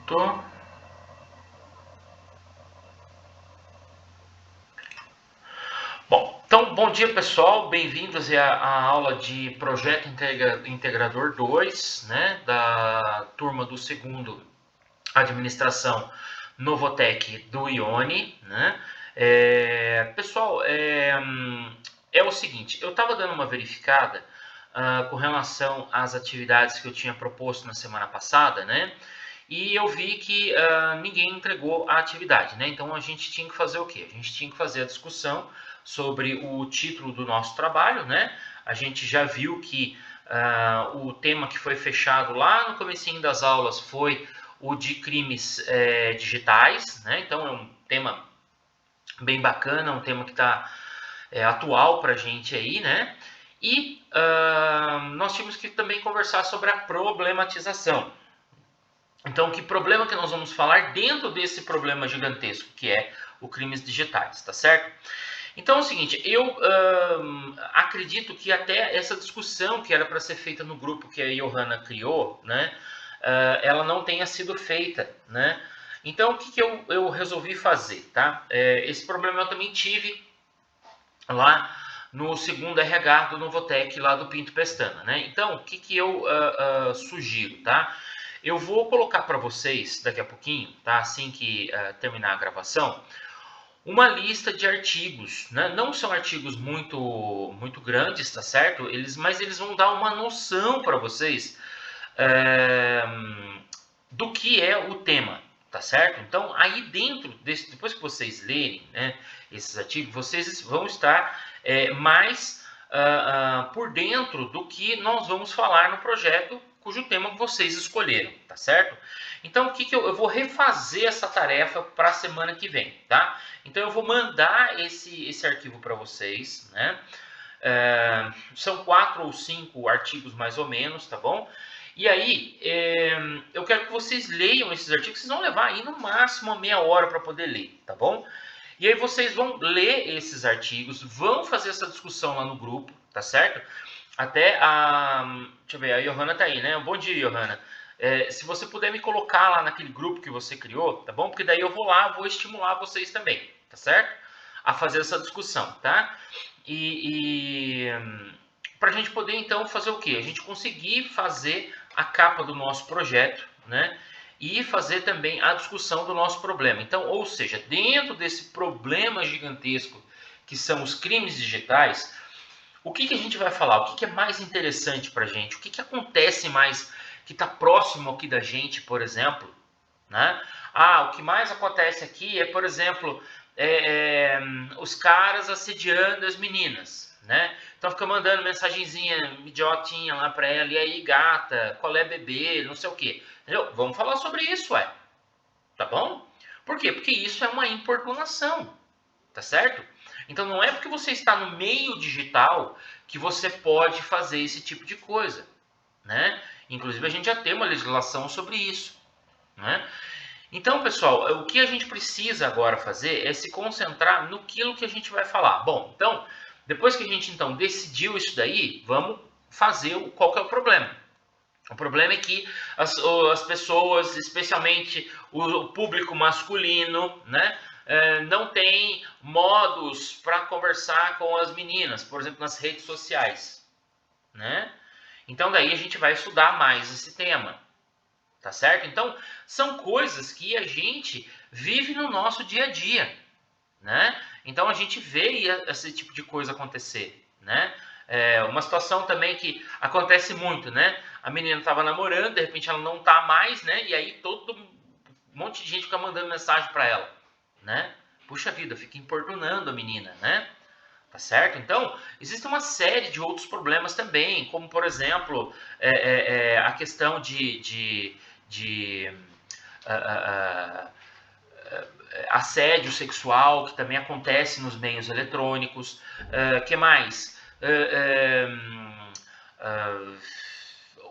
Tô. Bom, então, bom dia pessoal, bem-vindos à aula de Projeto Integrador 2, né, da turma do segundo Administração Novotec do Ione, né. Pessoal, é o seguinte, eu estava dando uma verificada com relação às atividades que eu tinha proposto na semana passada, né, e eu vi que ninguém entregou a atividade, né? Então a gente tinha que fazer o quê? A gente tinha que fazer a discussão sobre o título do nosso trabalho, né? A gente já viu que o tema que foi fechado lá no comecinho das aulas foi o de crimes digitais, né? Então é um tema bem bacana, um tema que está atual para a gente aí, né? E nós tínhamos que também conversar sobre a problematização. Então, que problema que nós vamos falar dentro desse problema gigantesco, que é o crimes digitais, tá certo? Então é o seguinte, eu acredito que até essa discussão que era para ser feita no grupo que a Johanna criou, né, ela não tenha sido feita, né? Então, o que eu resolvi fazer, tá? Esse problema eu também tive lá no segundo RH do Novotec, lá do Pinto Pestana, né? Então, o que eu sugiro, tá? Eu vou colocar para vocês daqui a pouquinho, tá? Assim que terminar a gravação, uma lista de artigos, né? Não são artigos muito grandes, tá certo? Mas eles vão dar uma noção para vocês do que é o tema, tá certo? Então, aí dentro desse, depois que vocês lerem, né, esses artigos, vocês vão estar mais por dentro do que nós vamos falar no projeto cujo tema vocês escolheram, tá certo? Então, o que eu vou refazer essa tarefa para a semana que vem, tá? Então, eu vou mandar esse arquivo para vocês, né? São 4 ou 5 artigos mais ou menos, tá bom? E aí, eu quero que vocês leiam esses artigos, vocês vão levar aí no máximo meia hora para poder ler, tá bom? E aí vocês vão ler esses artigos, vão fazer essa discussão lá no grupo, tá certo? Até deixa eu ver, a Johanna tá aí, né? Bom dia, Johanna. Se você puder me colocar lá naquele grupo que você criou, tá bom? Porque daí eu vou lá, vou estimular vocês também, tá certo? A fazer essa discussão, tá? Para a gente poder então fazer o quê? A gente conseguir fazer a capa do nosso projeto, né? E fazer também a discussão do nosso problema. Então, ou seja, dentro desse problema gigantesco que são os crimes digitais, o que a gente vai falar? O que é mais interessante para a gente? O que acontece mais, que está próximo aqui da gente, por exemplo? Né? O que mais acontece aqui é, por exemplo, os caras assediando as meninas, né? Então fica mandando mensagenzinha idiotinha lá para ela, e aí gata, qual é bebê, não sei o quê. Entendeu? Vamos falar sobre isso, tá bom? Por quê? Porque isso é uma importunação, tá certo? Então não é porque você está no meio digital que você pode fazer esse tipo de coisa, né? Inclusive a gente já tem uma legislação sobre isso, né? Então, pessoal, o que a gente precisa agora fazer é se concentrar no que a gente vai falar. Bom, então, depois que a gente então decidiu isso daí, vamos fazer qual que é o problema. O problema é que as pessoas, especialmente o público masculino, né, não tem modos para conversar com as meninas, por exemplo, nas redes sociais, né? Então daí a gente vai estudar mais esse tema. Tá certo? Então, são coisas que a gente vive no nosso dia a dia, né? Então, a gente vê esse tipo de coisa acontecer, né? Uma situação também que acontece muito, né? A menina estava namorando, de repente ela não tá mais, né? E aí todo um monte de gente fica mandando mensagem para ela, né? Puxa vida, fica importunando a menina, né? Tá certo? Então, existe uma série de outros problemas também, como, por exemplo, a questão de assédio sexual, que também acontece nos meios eletrônicos. Que mais?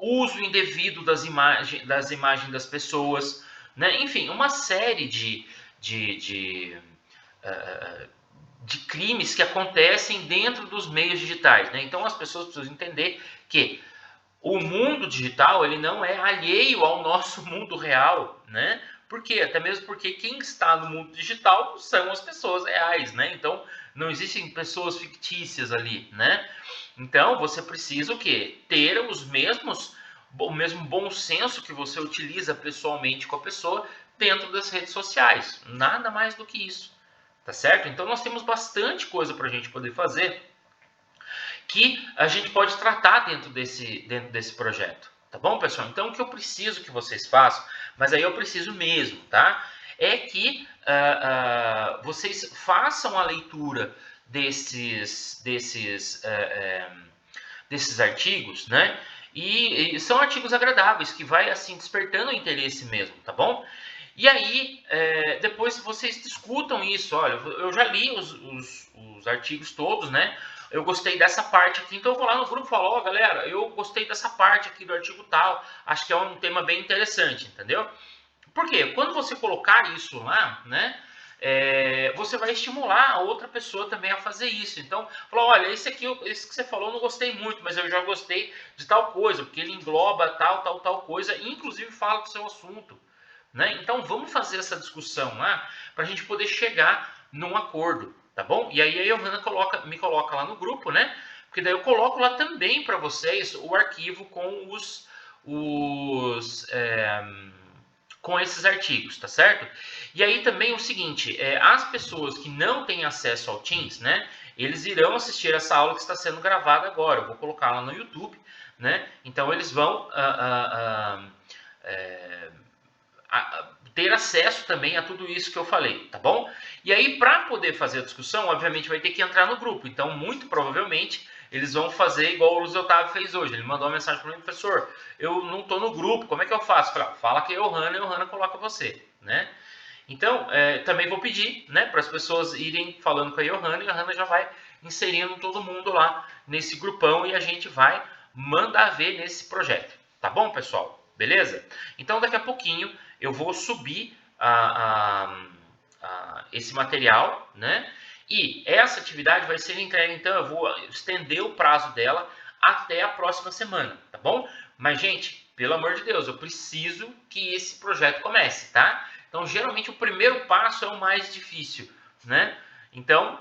Uso indevido das imagens das pessoas. Né? Enfim, uma série de crimes que acontecem dentro dos meios digitais. Né? Então as pessoas precisam entender que o mundo digital ele não é alheio ao nosso mundo real, né? Por quê? Até mesmo porque quem está no mundo digital são as pessoas reais, né? Então, não existem pessoas fictícias ali, né? Então, você precisa o quê? Ter o mesmo bom senso que você utiliza pessoalmente com a pessoa dentro das redes sociais. Nada mais do que isso, tá certo? Então, nós temos bastante coisa para a gente poder fazer que a gente pode tratar dentro desse projeto. Tá bom, pessoal? Então, o que eu preciso que vocês façam, mas aí eu preciso mesmo, tá? É que vocês façam a leitura desses artigos, né? E são artigos agradáveis, que vai assim despertando o interesse mesmo, tá bom? E aí, depois vocês discutam isso. Olha, eu já li os artigos todos, né? Eu gostei dessa parte aqui, então eu vou lá no grupo e falo, ó, galera, eu gostei dessa parte aqui do artigo tal, acho que é um tema bem interessante, entendeu? Por quê? Quando você colocar isso lá, né, você vai estimular a outra pessoa também a fazer isso. Então, falar, olha, esse que você falou eu não gostei muito, mas eu já gostei de tal coisa, porque ele engloba tal coisa, e inclusive fala do seu assunto. Né? Então, vamos fazer essa discussão lá, para a gente poder chegar num acordo, tá bom? E aí a Johanna me coloca lá no grupo, né? Porque daí eu coloco lá também para vocês o arquivo com com esses artigos, tá certo? E aí também o seguinte, as pessoas que não têm acesso ao Teams, né? Eles irão assistir essa aula que está sendo gravada agora. Eu vou colocar lá no YouTube, né? Então eles vão ter acesso também a tudo isso que eu falei, tá bom? E aí, para poder fazer a discussão, obviamente vai ter que entrar no grupo. Então, muito provavelmente, eles vão fazer igual o Luiz Otávio fez hoje. Ele mandou uma mensagem para mim, professor, eu não estou no grupo, como é que eu faço? Fala que é o Hanna e o Hanna coloca você, né? Então, também vou pedir, né, para as pessoas irem falando com a Johanna, e a Johanna já vai inserindo todo mundo lá nesse grupão e a gente vai mandar ver nesse projeto. Tá bom, pessoal? Beleza? Então, daqui a pouquinho eu vou subir esse material, né? E essa atividade vai ser entregue, então eu vou estender o prazo dela até a próxima semana, tá bom? Mas, gente, pelo amor de Deus, eu preciso que esse projeto comece, tá? Então, geralmente, o primeiro passo é o mais difícil, né? Então,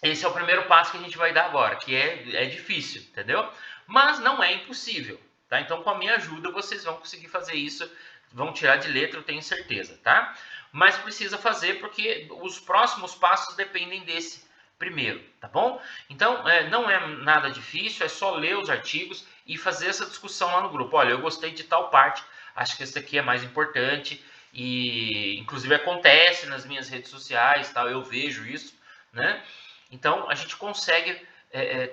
esse é o primeiro passo que a gente vai dar agora, que é difícil, entendeu? Mas não é impossível, tá? Então, com a minha ajuda, vocês vão conseguir fazer isso, vão tirar de letra, eu tenho certeza, tá? Mas precisa fazer porque os próximos passos dependem desse primeiro, tá bom? Então, não é nada difícil, é só ler os artigos e fazer essa discussão lá no grupo. Olha, eu gostei de tal parte, acho que esse aqui é mais importante e, inclusive, acontece nas minhas redes sociais, tal, eu vejo isso, né? Então, a gente consegue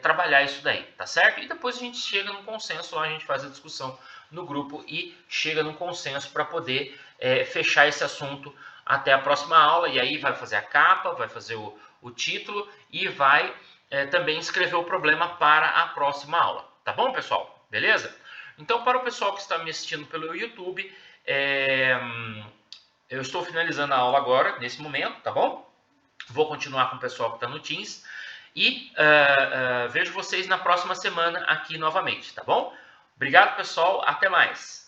trabalhar isso daí, tá certo? E depois a gente chega num consenso, lá a gente faz a discussão no grupo e chega num consenso para poder fechar esse assunto até a próxima aula. E aí vai fazer a capa, vai fazer o título e vai também escrever o problema para a próxima aula. Tá bom, pessoal? Beleza? Então, para o pessoal que está me assistindo pelo YouTube, eu estou finalizando a aula agora, nesse momento, tá bom? Vou continuar com o pessoal que está no Teams. E vejo vocês na próxima semana aqui novamente, tá bom? Obrigado, pessoal. Até mais.